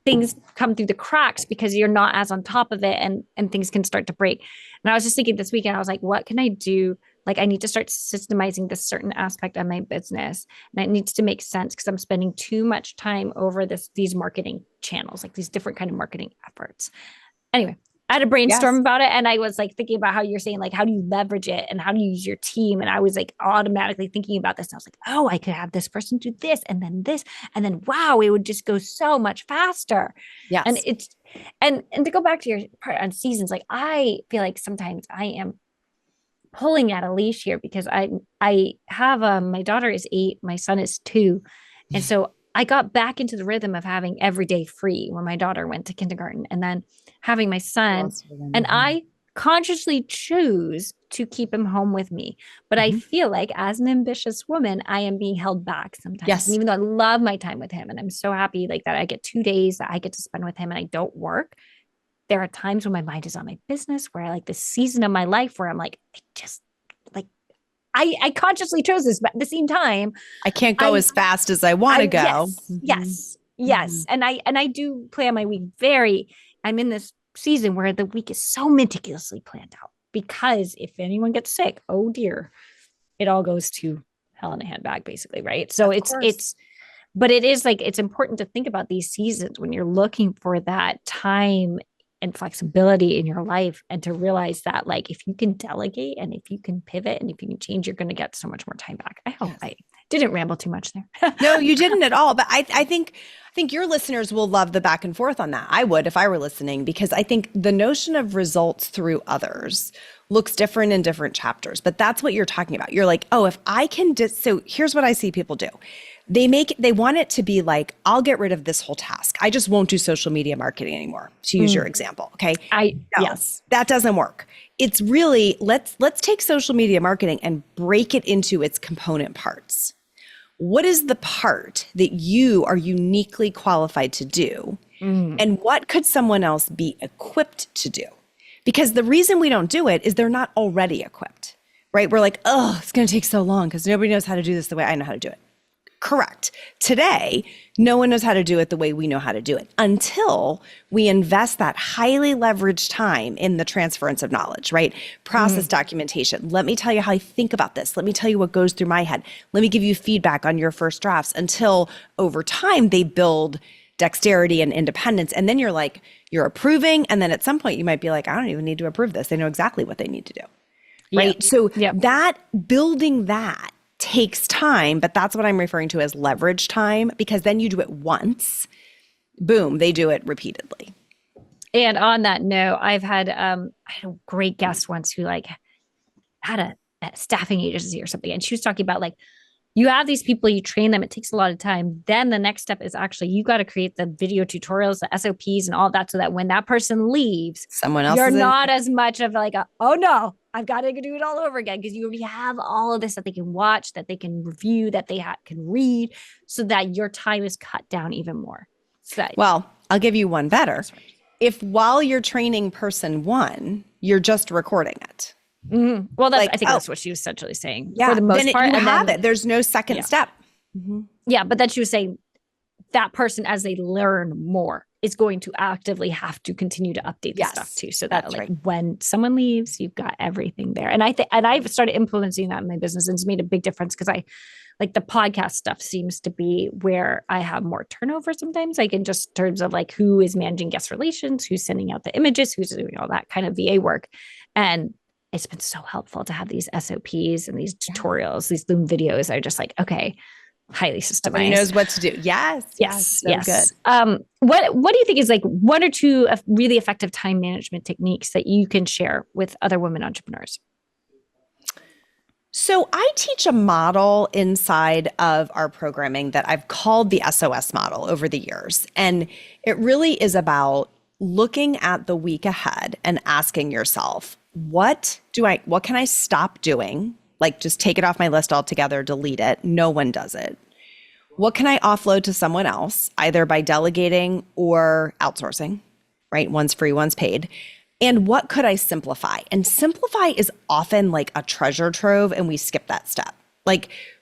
Speaker 1: things come through the cracks because you're not as on top of it, and things can start to break. And I was just thinking this weekend, I was like, what can I do? Like, I need to start systemizing this certain aspect of my business, and it needs to make sense because I'm spending too much time over these marketing channels, like these different kind of marketing efforts. Anyway, I had a brainstorm about it, and I was like thinking about how you're saying, like, how do you leverage it and how do you use your team? And I was like automatically thinking about this. And I was like, oh, I could have this person do this, and then wow, it would just go so much faster.
Speaker 2: Yes.
Speaker 1: And it's and to go back to your part on seasons, like I feel like sometimes I am pulling at a leash here because I have my daughter is 8, my son is 2, and so I got back into the rhythm of having every day free when my daughter went to kindergarten, and then having my son, and I consciously choose to keep him home with me. But I feel like as an ambitious woman, I am being held back sometimes.
Speaker 2: Yes.
Speaker 1: And even though I love my time with him and I'm so happy like that I get 2 days that I get to spend with him and I don't work, there are times when my mind is on my business, where I like this season of my life where I'm like, I consciously chose this, but at the same time,
Speaker 2: I can't go as fast as I want to go.
Speaker 1: Yes. And I do plan my week I'm in this season where the week is so meticulously planned out because if anyone gets sick, oh dear, it all goes to hell in a handbag, basically. Right. So but it is like, it's important to think about these seasons when you're looking for that time and flexibility in your life, and to realize that like, if you can delegate and if you can pivot and if you can change, you're going to get so much more time back. I hope I didn't ramble too much there.
Speaker 2: No, you didn't at all. But I think your listeners will love the back and forth on that. I would if I were listening, because I think the notion of results through others looks different in different chapters. But that's what you're talking about. You're like, oh, if I can so here's what I see people do. They want it to be like, I'll get rid of this whole task. I just won't do social media marketing anymore, to use your example. Okay.
Speaker 1: Yes,
Speaker 2: that doesn't work. It's really, let's take social media marketing and break it into its component parts. What is the part that you are uniquely qualified to do? And what could someone else be equipped to do? Because the reason we don't do it is they're not already equipped, right? We're like, oh, it's going to take so long because nobody knows how to do this the way I know how to do it. Correct. Today, no one knows how to do it the way we know how to do it until we invest that highly leveraged time in the transference of knowledge, right? Process documentation. Let me tell you how I think about this. Let me tell you what goes through my head. Let me give you feedback on your first drafts until over time they build dexterity and independence. And then you're approving. And then at some point you might be like, I don't even need to approve this. They know exactly what they need to do. Right.
Speaker 1: Yep.
Speaker 2: So
Speaker 1: Yep.
Speaker 2: that building that takes time, but that's what I'm referring to as leverage time, because then you do it once, boom, they do it repeatedly.
Speaker 1: And on that note, I had a great guest once who had a staffing agency or something. And she was talking about you have these people, you train them, it takes a lot of time. Then the next step is actually, you got to create the video tutorials, the SOPs and all that, so that when that person leaves,
Speaker 2: someone else
Speaker 1: you're not as much of oh no, I've got to do it all over again, because you already have all of this that they can watch, that they can review, that they can read, so that your time is cut down even more. So,
Speaker 2: well, I'll give you one better. If while you're training person one, you're just recording it.
Speaker 1: Mm-hmm. Well, I think that's what she was essentially saying.
Speaker 2: Yeah,
Speaker 1: for the most part.
Speaker 2: You have it. There's no second step.
Speaker 1: Mm-hmm. Yeah, but then she was saying that person, as they learn more, is going to actively have to continue to update the stuff too, so that when someone leaves, you've got everything there. And I've started implementing that in my business, and it's made a big difference, because I the podcast stuff seems to be where I have more turnover sometimes, in just terms of who is managing guest relations, who's sending out the images, who's doing all that kind of VA work. And it's been so helpful to have these SOPs and these tutorials, these Loom videos are just okay, highly systemized.
Speaker 2: Somebody knows what to do. Yes. So good.
Speaker 1: What do you think is one or two really effective time management techniques that you can share with other women entrepreneurs?
Speaker 2: So I teach a model inside of our programming that I've called the SOS model over the years. And it really is about looking at the week ahead and asking yourself, what can I stop doing? Just take it off my list altogether, delete it. No one does it. What can I offload to someone else, either by delegating or outsourcing, right? One's free, one's paid. And what could I simplify? And simplify is often a treasure trove, and we skip that step.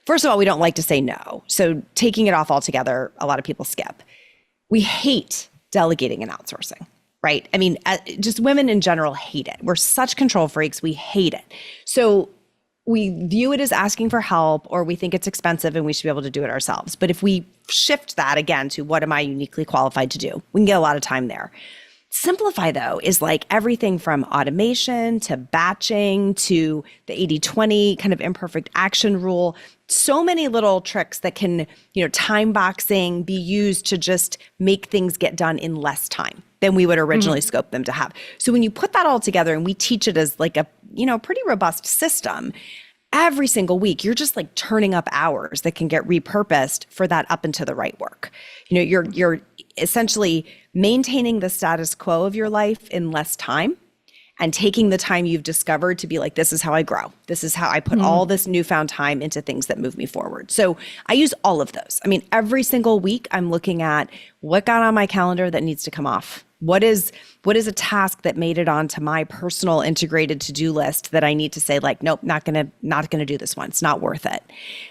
Speaker 2: First of all, we don't like to say no. So taking it off altogether, a lot of people skip. We hate delegating and outsourcing. Right? I mean, just women in general hate it. We're such control freaks. We hate it. So we view it as asking for help, or we think it's expensive and we should be able to do it ourselves. But if we shift that again to what am I uniquely qualified to do, we can get a lot of time there. Simplify, though, is everything from automation to batching to the 80-20 kind of imperfect action rule. So many little tricks that can, time boxing, be used to just make things get done in less time than we would originally scope them to have. So when you put that all together, and we teach it as a, pretty robust system, every single week, you're just turning up hours that can get repurposed for that up and to the right work. You're essentially maintaining the status quo of your life in less time, and taking the time you've discovered to be this is how I grow. This is how I put all this newfound time into things that move me forward. So I use all of those. I mean, every single week I'm looking at what got on my calendar that needs to come off. What is a task that made it onto my personal integrated to-do list that I need to say nope, not gonna do this one. It's not worth it.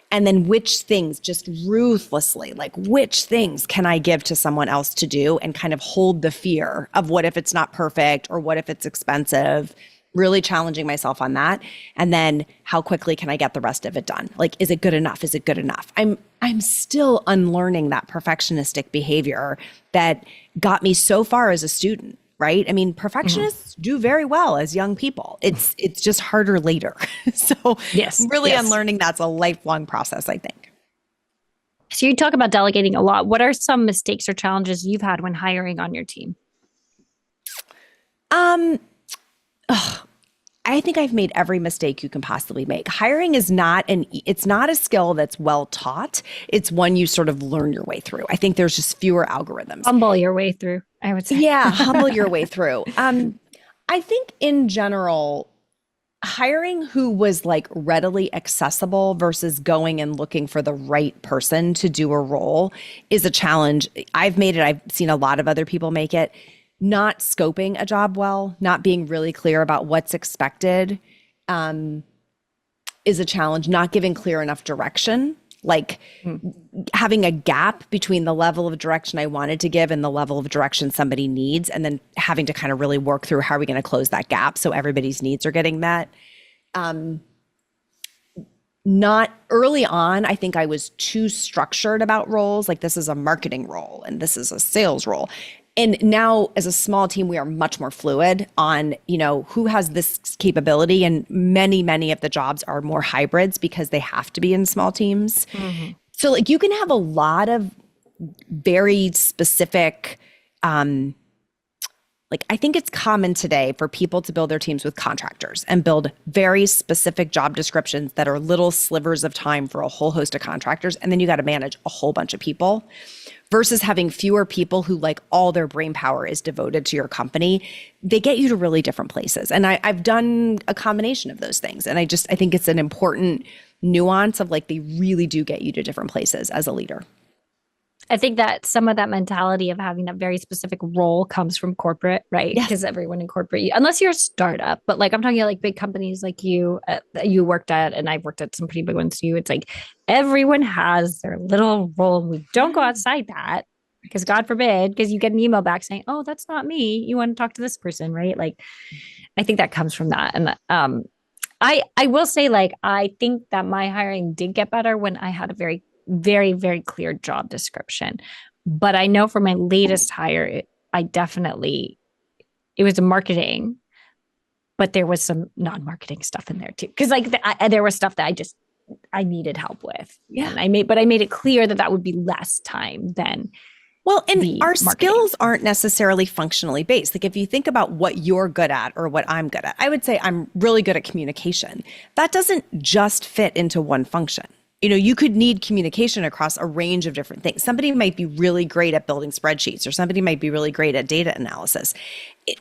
Speaker 2: And then which things, just ruthlessly, which things can I give to someone else to do, and kind of hold the fear of what if it's not perfect, or what if it's expensive, really challenging myself on that. And then how quickly can I get the rest of it done? Is it good enough? Is it good enough? I'm still unlearning that perfectionistic behavior that got me so far as a student, right? I mean, perfectionists do very well as young people. It's just harder later. So really unlearning that's a lifelong process, I think.
Speaker 1: So you talk about delegating a lot. What are some mistakes or challenges you've had when hiring on your team?
Speaker 2: I think I've made every mistake you can possibly make. Hiring is it's not a skill that's well taught. It's one you sort of learn your way through. I think there's just fewer algorithms.
Speaker 1: Humble your way through, I would say.
Speaker 2: Yeah, humble your way through. I think in general, hiring who was readily accessible versus going and looking for the right person to do a role is a challenge. I've made it. I've seen a lot of other people make it. Not scoping a job well, not being really clear about what's expected is a challenge. Not giving clear enough direction. like having a gap between the level of direction I wanted to give and the level of direction somebody needs, and then having to kind of really work through how are we going to close that gap so everybody's needs are getting met. Not early on, I think I was too structured about roles. Like, this is a marketing role and this is a sales role. And now as a small team, we are much more fluid on, who has this capability. And many of the jobs are more hybrids because they have to be in small teams. Mm-hmm. So like you can have a lot of very specific, I think it's common today for people to build their teams with contractors and build very specific job descriptions that are little slivers of time for a whole host of contractors. And then you got to manage a whole bunch of people versus having fewer people who like all their brain power is devoted to your company. They get you to really different places. And I've done a combination of those things. And I think it's an important nuance of like, they really do get you to different places as a leader.
Speaker 1: I think that some of that mentality of having that very specific role comes from corporate, right? Because everyone in corporate, unless you're a startup, but like I'm talking about like big companies like you worked at, and I've worked at some pretty big ones too. It's like everyone has their little role. We don't go outside that because God forbid, because you get an email back saying, "Oh, that's not me. You want to talk to this person," right? Like, I think that comes from that. And I will say, like, I think that my hiring did get better when I had a very clear job description. But I know for my latest hire, it was a marketing, but there was some non-marketing stuff in there too. Cause like there was stuff that I needed help with. Yeah. And I made it clear that would be less time than
Speaker 2: well, and our skills aren't necessarily functionally based. Like if you think about what you're good at or what I'm good at, I would say I'm really good at communication. That doesn't just fit into one function. You could need communication across a range of different things. Somebody might be really great at building spreadsheets, or somebody might be really great at data analysis.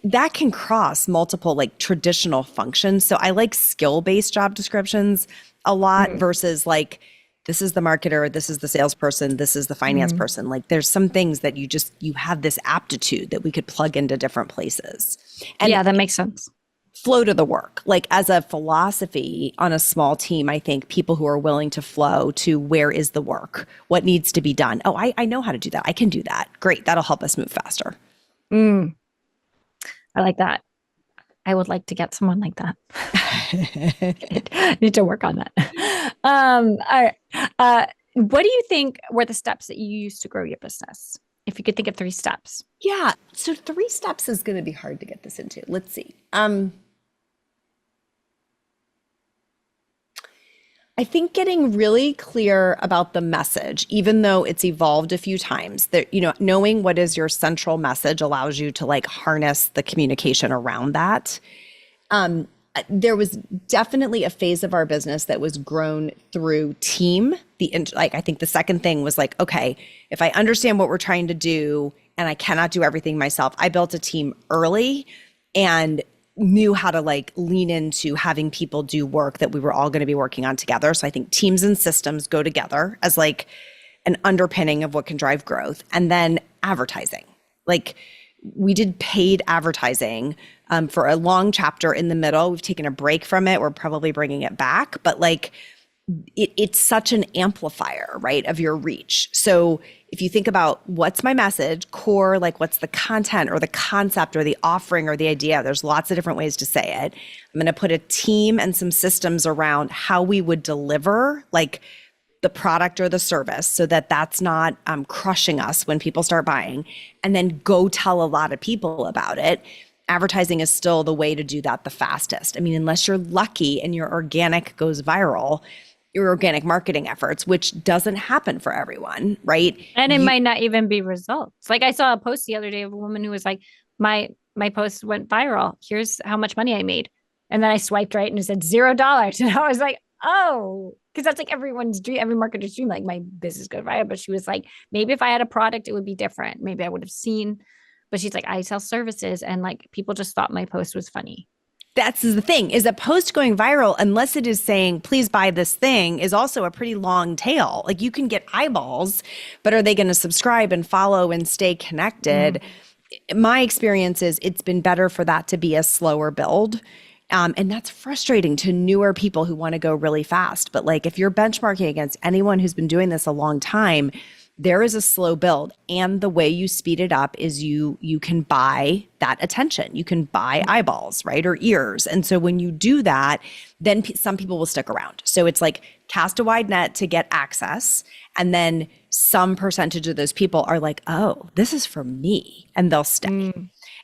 Speaker 2: That can cross multiple like traditional functions. So I like skill-based job descriptions a lot versus like, this is the marketer, this is the salesperson, this is the finance person. Like there's some things that you have this aptitude that we could plug into different places. And
Speaker 1: yeah, that makes sense.
Speaker 2: Flow to the work. Like as a philosophy on a small team, I think people who are willing to flow to where is the work, what needs to be done. Oh, I know how to do that. I can do that. Great. That'll help us move faster.
Speaker 1: I like that. I would like to get someone like that. I need to work on that. All right. What do you think were the steps that you used to grow your business? If you could think of 3 steps.
Speaker 2: Yeah. So 3 steps is going to be hard to get this into. Let's see. I think getting really clear about the message, even though it's evolved a few times, that, knowing what is your central message allows you to like harness the communication around that. There was definitely a phase of our business that was grown through team. I think the second thing was like, okay, if I understand what we're trying to do and I cannot do everything myself, I built a team early and knew how to like lean into having people do work that we were all going to be working on together. So I think teams and systems go together as like an underpinning of what can drive growth. And then advertising. Like we did paid advertising for a long chapter in the middle. We've taken a break from it. We're probably bringing it back, but like it's such an amplifier, right, of your reach. So if you think about what's my message, core, like what's the content or the concept or the offering or the idea, there's lots of different ways to say it. I'm going to put a team and some systems around how we would deliver like the product or the service so that that's not crushing us when people start buying, and then go tell a lot of people about it. Advertising is still the way to do that the fastest. I mean, unless you're lucky and your organic goes viral, your organic marketing efforts, which doesn't happen for everyone, right?
Speaker 1: And it might not even be results. Like I saw a post the other day of a woman who was like, my post went viral. Here's how much money I made. And then I swiped right and it said $0. And I was like, oh, because that's like everyone's dream, every marketer's dream, like my business goes viral. But she was like, maybe if I had a product, it would be different. Maybe I would have seen, but she's like, I sell services. And like, people just thought my post was funny.
Speaker 2: That's the thing, is a post going viral, unless it is saying, please buy this thing, is also a pretty long tail. Like you can get eyeballs, but are they going to subscribe and follow and stay connected? My experience is it's been better for that to be a slower build. And that's frustrating to newer people who want to go really fast. But like if you're benchmarking against anyone who's been doing this a long time, there is a slow build. And the way you speed it up is you can buy that attention. You can buy eyeballs, right? Or ears. And so when you do that, then some people will stick around. So it's like cast a wide net to get access. And then some percentage of those people are like, oh, this is for me. And they'll stay.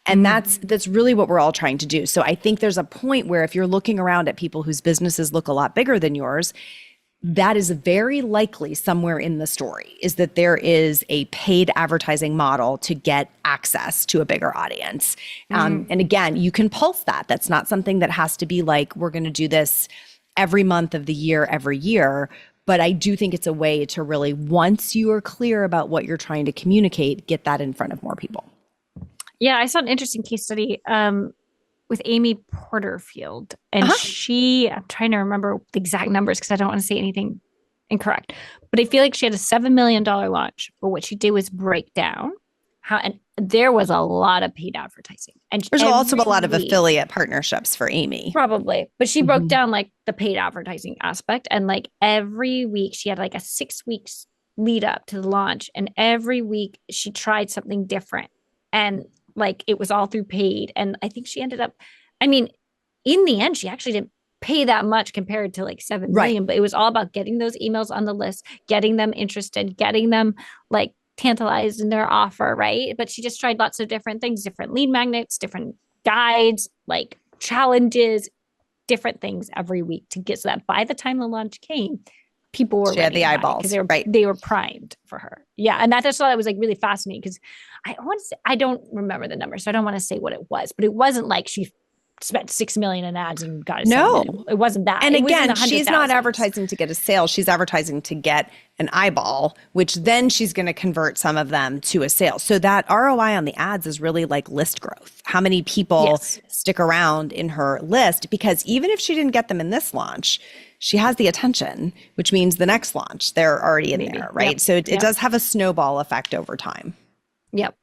Speaker 2: And that's really what we're all trying to do. So I think there's a point where if you're looking around at people whose businesses look a lot bigger than yours, that is very likely somewhere in the story is that there is a paid advertising model to get access to a bigger audience. And again, you can pulse that. That's not something that has to be like, we're going to do this every month of the year, every year. But I do think it's a way to really, once you are clear about what you're trying to communicate, get that in front of more people.
Speaker 1: Yeah, I saw an interesting case study with Amy Porterfield. And I'm trying to remember the exact numbers because I don't want to say anything incorrect. But I feel like she had a $7 million launch. But what she did was break down how, and there was a lot of paid advertising. And
Speaker 2: there's also a lot of affiliate partnerships for Amy.
Speaker 1: Probably. But she broke down like the paid advertising aspect. And like every week she had like a 6 weeks lead up to the launch. And every week she tried something different. And like it was all through paid. And I think she ended up, I mean, in the end, she actually didn't pay that much compared to like 7 million, but it was all about getting those emails on the list, getting them interested, getting them like tantalized in their offer, right? But she just tried lots of different things, different lead magnets, different guides, like challenges, different things every week to get so that by the time the launch came, people were
Speaker 2: ready the eyeballs
Speaker 1: because they were primed for her. Yeah. And that's why it was like really fascinating because I don't remember the number, so I don't want to say what it was, but it wasn't like she spent 6 million in ads and got a
Speaker 2: no,
Speaker 1: it wasn't that.
Speaker 2: And again, she's not advertising to get a sale. She's advertising to get an eyeball, which then she's going to convert some of them to a sale. So that ROI on the ads is really like list growth. How many people stick around in her list? Because even if she didn't get them in this launch, she has the attention, which means the next launch, they're already in there, right? So it does have a snowball effect over time.
Speaker 1: Yep.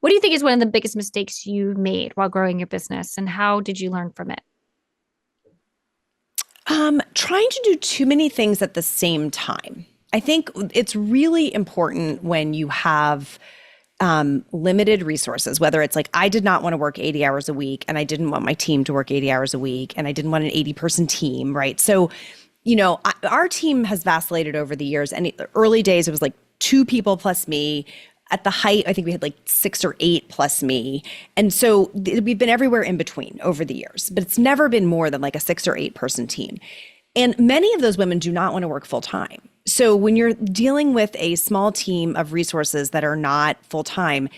Speaker 1: What do you think is one of the biggest mistakes you made while growing your business, and how did you learn from it?
Speaker 2: Trying to do too many things at the same time. I think it's really important when you have limited resources, whether it's like, I did not want to work 80 hours a week and I didn't want my team to work 80 hours a week and I didn't want an 80-person team, right? So, you know, our team has vacillated over the years, and early days, it was like 2 people plus me. At the height, I think we had like 6 or 8 plus me. And so we've been everywhere in between over the years, but it's never been more than like a 6 or 8 person team. And many of those women do not want to work full time. So when you're dealing with a small team of resources that are not full time,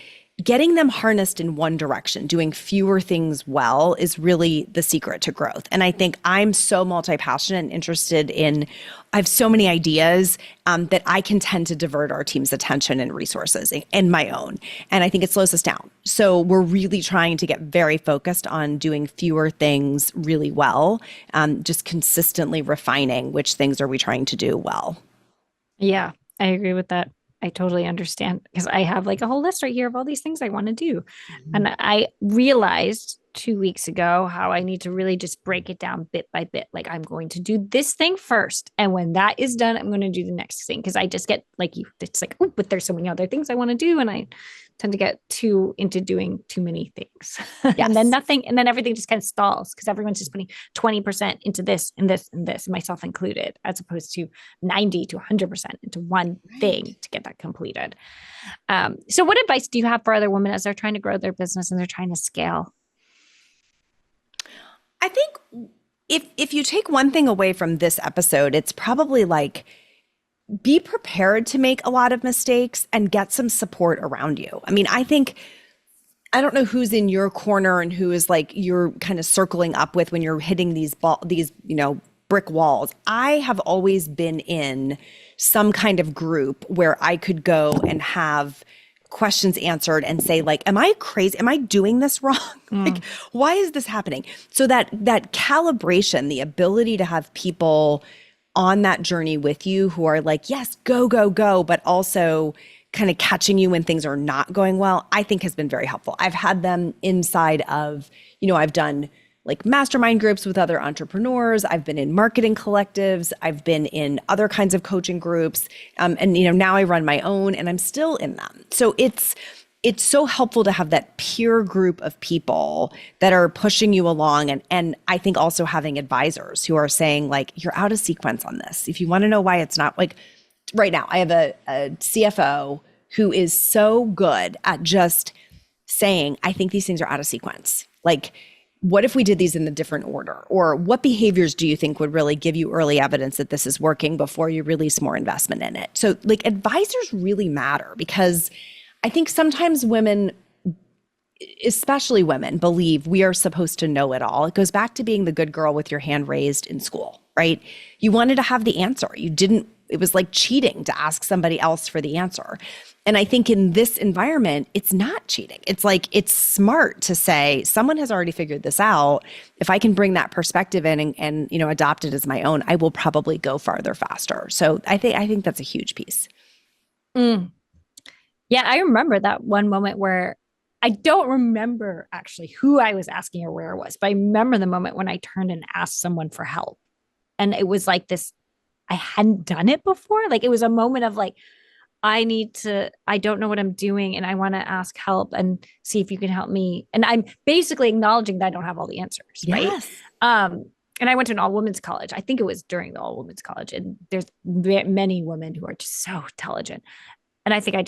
Speaker 2: getting them harnessed in one direction, doing fewer things well, is really the secret to growth. And I think I'm so multi-passionate and interested in, I have so many ideas that I can tend to divert our team's attention and resources and my own. And I think it slows us down. So we're really trying to get very focused on doing fewer things really well, just consistently refining which things are we trying to do well.
Speaker 1: Yeah, I agree with that. I totally understand because I have like a whole list right here of all these things I want to do. And I realized 2 weeks ago how I need to really just break it down bit by bit. Like, I'm going to do this thing first. And when that is done, I'm going to do the next thing. Cause I just get like it's like, oh, but there's so many other things I want to do. And I tend to get too into doing too many things. And then everything just kind of stalls because everyone's just putting 20% into this and this and this, myself included, as opposed to 90 to 100% into one thing to get that completed. So what advice do you have for other women as they're trying to grow their business and they're trying to scale?
Speaker 2: I think if you take one thing away from this episode, it's probably like, be prepared to make a lot of mistakes and get some support around you. I mean, I don't know who's in your corner and who is like you're kind of circling up with when you're hitting these brick walls. I have always been in some kind of group where I could go and have questions answered and say like, am I crazy? Am I doing this wrong? Like, why is this happening? So that calibration, the ability to have people on that journey with you who are like, yes, go, go, go, but also kind of catching you when things are not going well, I think has been very helpful. I've had them inside of, I've done like mastermind groups with other entrepreneurs. I've been in marketing collectives. I've been in other kinds of coaching groups. And, now I run my own and I'm still in them. So it's so helpful to have that peer group of people that are pushing you along. And I think also having advisors who are saying like, you're out of sequence on this. If you want to know why it's not, like right now, I have a CFO who is so good at just saying, I think these things are out of sequence. Like, what if we did these in a different order? Or what behaviors do you think would really give you early evidence that this is working before you release more investment in it? So like advisors really matter, because I think sometimes women, especially women, believe we are supposed to know it all. It goes back to being the good girl with your hand raised in school, right? You wanted to have the answer. You didn't, it was like cheating to ask somebody else for the answer. And I think in this environment, it's not cheating. It's like, it's smart to say, someone has already figured this out. If I can bring that perspective in and adopt it as my own, I will probably go farther faster. So I think that's a huge piece.
Speaker 1: Mm. Yeah, I remember that one moment where I don't remember actually who I was asking or where it was, but I remember the moment when I turned and asked someone for help. And it was like this, I hadn't done it before. Like it was a moment of like, I don't know what I'm doing and I want to ask help and see if you can help me. And I'm basically acknowledging that I don't have all the answers, right?
Speaker 2: Yes.
Speaker 1: And I went to an all women's college. I think it was during the all women's college. And there's many women who are just so intelligent. And I think I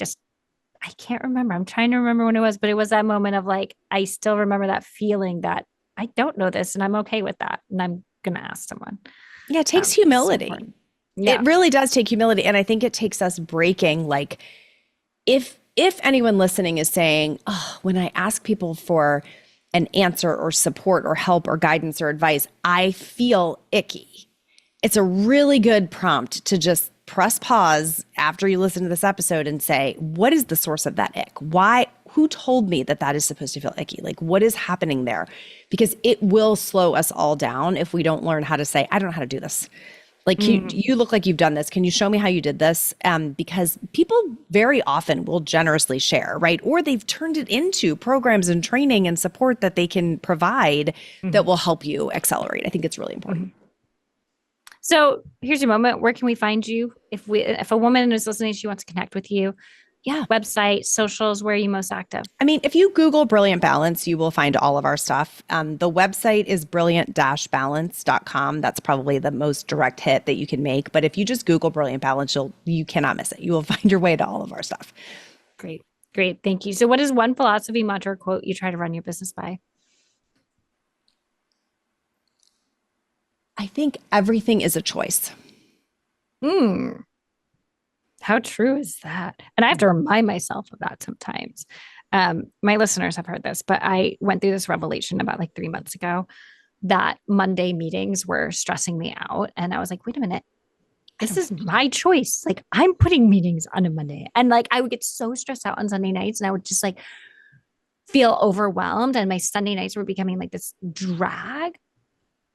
Speaker 1: can't remember. I'm trying to remember when it was, but it was that moment of like, I still remember that feeling that I don't know this and I'm okay with that. And I'm going to ask someone.
Speaker 2: Yeah, it takes humility.
Speaker 1: So yeah.
Speaker 2: It really does take humility. And I think it takes us breaking, like, if anyone listening is saying, oh, when I ask people for an answer or support or help or guidance or advice, I feel icky. It's a really good prompt to just press pause after you listen to this episode and say, what is the source of that ick? Why? Who told me that is supposed to feel icky? Like, what is happening there? Because it will slow us all down if we don't learn how to say, I don't know how to do this. Like, you look like you've done this. Can you show me how you did this? Because people very often will generously share, right? Or they've turned it into programs and training and support that they can provide that will help you accelerate. I think it's really important.
Speaker 1: So here's your moment. Where can we find you? If a woman is listening, she wants to connect with you. Yeah. Website, socials, where are you most active?
Speaker 2: I mean, if you Google Brilliant Balance, you will find all of our stuff. The website is brilliant-balance.com. That's probably the most direct hit that you can make. But if you just Google Brilliant Balance, you cannot miss it. You will find your way to all of our stuff.
Speaker 1: Great. Great. Thank you. So what is one philosophy, mantra, or quote you try to run your business by?
Speaker 2: I think everything is a choice.
Speaker 1: How true is that? And I have to remind myself of that sometimes. My listeners have heard this, but I went through this revelation about like 3 months ago that Monday meetings were stressing me out. And I was like, wait a minute, this is my choice. Like I'm putting meetings on a Monday. And like, I would get so stressed out on Sunday nights and I would just like feel overwhelmed. And my Sunday nights were becoming like this drag.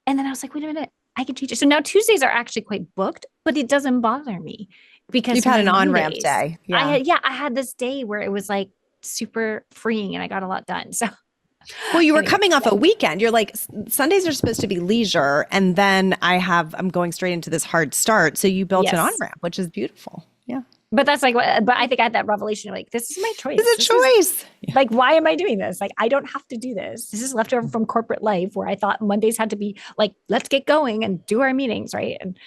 Speaker 1: And then I was like, wait a minute, I can change it. So now Tuesdays are actually quite booked, but it doesn't bother me because
Speaker 2: you've had an on-ramp day.
Speaker 1: Yeah. I had this day where it was like super freeing and I got a lot done. So,
Speaker 2: well, you were coming off a weekend. You're like, Sundays are supposed to be leisure. And then I'm going straight into this hard start. So you built an on-ramp, which is beautiful. Yeah.
Speaker 1: But that's like, but I think I had that revelation of like, this is my choice.
Speaker 2: It's a choice.
Speaker 1: Like, why am I doing this? Like, I don't have to do this. This is leftover from corporate life where I thought Mondays had to be like, let's get going and do our meetings. Right. And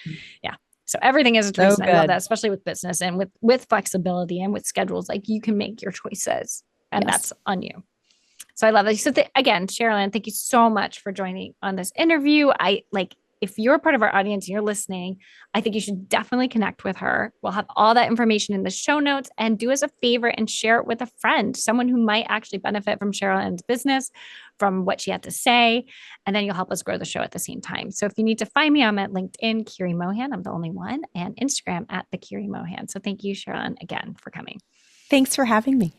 Speaker 1: yeah. So everything is a choice.
Speaker 2: So
Speaker 1: and I love that, especially with business and with flexibility and with schedules, like you can make your choices and that's on you. So I love that. So again, Cherylanne, thank you so much for joining on this interview. If you're part of our audience and you're listening, I think you should definitely connect with her. We'll have all that information in the show notes, and do us a favor and share it with a friend, someone who might actually benefit from Cherylanne's business, from what she had to say, and then you'll help us grow the show at the same time. So if you need to find me, I'm at LinkedIn, Kiri Mohan. I'm the only one, and Instagram at the Kiri Mohan. So thank you, Cherylanne, again for coming.
Speaker 2: Thanks for having me.